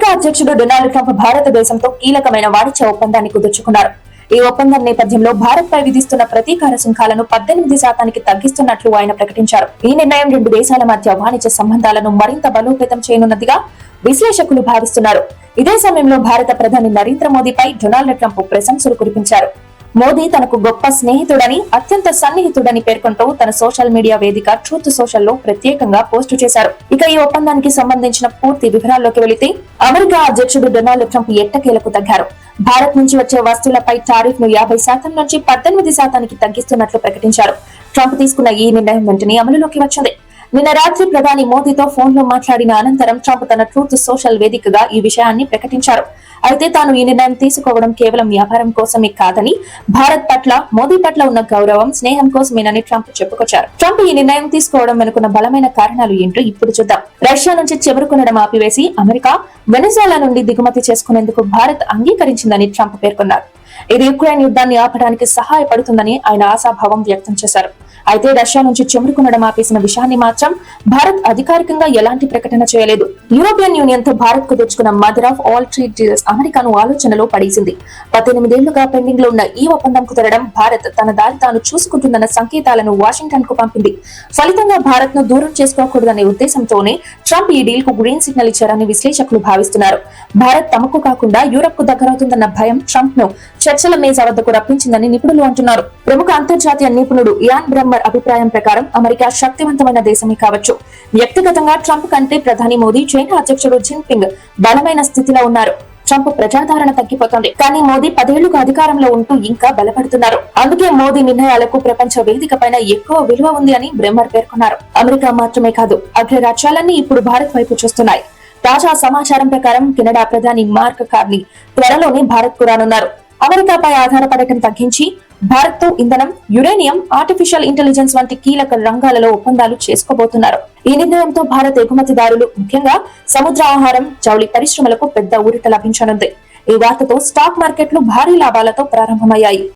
America అధ్యక్షుడు Donald Trump భారతదేశంతో కీలకమైన వాణిజ్య ఒప్పందాన్ని కుదుర్చుకున్నారు. ఈ ఒప్పందం నేపథ్యంలో భారత్ పై విధిస్తున్న ప్రతీకార సుంకాలను 18% తగ్గిస్తున్నట్లు ఆయన ప్రకటించారు. ఈ నిర్ణయం రెండు దేశాల మధ్య వాణిజ్య సంబంధాలను మరింత బలోపేతం చేయనున్నదిగా విశ్లేషకులు భావిస్తున్నారు. ఇదే సమయంలో భారత ప్రధాని నరేంద్ర మోదీపై డొనాల్డ్ ట్రంప్ ప్రశంసలు కురిపించారు. మోదీ తనకు గొప్ప స్నేహితుడని, అత్యంత సన్నిహితుడని పేర్కొంటూ తన సోషల్ మీడియా వేదిక ట్రూత్ సోషల్ లో ప్రత్యేకంగా పోస్టు చేశారు. ఇక ఈ ఒప్పందానికి సంబంధించిన పూర్తి వివరాల్లోకి వెళితే అమెరికా అధ్యక్షుడు డొనాల్డ్ ట్రంప్ ఎట్టకేలకు తగ్గారు. భారత్ నుంచి వచ్చే వస్తువులపై టారిఫ్ ను 50% నుంచి 18% తగ్గిస్తున్నట్లు ప్రకటించారు. ట్రంప్ తీసుకున్న ఈ నిర్ణయం వెంటనే అమలులోకి వచ్చింది. నిన్న రాత్రి ప్రధాని మోదీతో ఫోన్ లో మాట్లాడిన అనంతరం ట్రంప్ తన ట్రూత్ సోషల్ వేదికగా ఈ విషయాన్ని ప్రకటించారు. అయితే తాను ఈ నిర్ణయం తీసుకోవడం కేవలం వ్యాపారం కోసమే కాదని, భారత్ పట్ల, మోదీ పట్ల ఉన్న గౌరవం, స్నేహం కోసమేనని ట్రంప్ చెప్పుకొచ్చారు. ట్రంప్ ఈ నిర్ణయం తీసుకోవడం వెనుకున్న బలమైన కారణాలు ఏంటో ఇప్పుడు చూద్దాం. రష్యా నుంచి చమురు కొనడం ఆపివేసి అమెరికా, వెనెజులా నుండి దిగుమతి చేసుకునేందుకు భారత్ అంగీకరించిందని ట్రంప్ పేర్కొన్నారు. ఇది యుక్రెయిన్ యుద్ధాన్ని ఆపడానికి సహాయపడుతుందని ఆయన ఆశాభావం వ్యక్తం చేశారు. అయితే రష్యా నుంచి చమురు కొనడం ఆపేసిన విషయాన్ని మాత్రం భారత్ అధికారికంగా ఎలాంటి ప్రకటన చేయలేదు. యూరోపియన్ యూనియన్ తో భారత్ కు తెచ్చుకున్న mother of all trade deals అమెరికాను ఆలోచనలో పడేసింది. 18 ఏళ్లుగా పెండింగ్ లో ఉన్న ఈ ఒప్పందం కుదరడం భారత్ తన దారి తాను చూసుకుంటుందన్న సంకేతాలను వాషింగ్టన్ కు పంపింది. ఫలితంగా భారత్ ను దూరం చేసుకోకూడదనే ఉద్దేశంతోనే ట్రంప్ ఈ డీల్ కు గ్రీన్ సిగ్నల్ ఇచ్చారని విశ్లేషకులు భావిస్తున్నారు. భారత్ తమకు కాకుండా యూరప్ కు దగ్గరవుతుందన్న భయం ట్రంప్ ను చర్చల మేజా వద్దకు రప్పించిందని నిపుణులు అంటున్నారు. ప్రముఖ అంతర్జాతీయ నిపుణుడు ఇయాన్ బ్రమ్మర్ అభిప్రాయం ప్రకారం అమెరికా శక్తివంతమైన దేశమే కావచ్చు. వ్యక్తిగతంగా ట్రంప్ కంటే ప్రధాని మోదీ, చైనా అధ్యక్షుడు జిన్పింగ్ బలమైన స్థితిలో ఉన్నారు. ట్రంప్ ప్రజాదరణ తగ్గిపోతుంది, కానీ మోదీ 10 ఏళ్లుగా అధికారంలో ఉంటూ ఇంకా బలపడుతున్నారు. అందుకే మోదీ నిర్ణయాలకు ప్రపంచ వేదిక పైన ఎక్కువ విలువ ఉంది అని బ్రెమ్మర్ పేర్కొన్నారు. అమెరికా మాత్రమే కాదు, అగ్రరాజ్యాలన్నీ ఇప్పుడు భారత్ వైపు చూస్తున్నాయి. తాజా సమాచారం ప్రకారం కెనడా ప్రధాని మార్క్ కార్నీ త్వరలోనే భారత్ కు రానున్నారు. అమెరికాపై ఆధారపడటం తగ్గించి భారత్ తో ఇంధనం, యురేనియం, ఆర్టిఫిషియల్ ఇంటెలిజెన్స్ వంటి కీలక రంగాలలో ఒప్పందాలు చేసుకోబోతున్నారు. ఈ నిర్ణయంతో భారత్ ఎగుమతిదారులు, ముఖ్యంగా సముద్ర ఆహారం, జౌళి పరిశ్రమలకు పెద్ద ఊరట లభించనుంది. ఈ వార్తతో స్టాక్ మార్కెట్లు భారీ లాభాలతో ప్రారంభమయ్యాయి.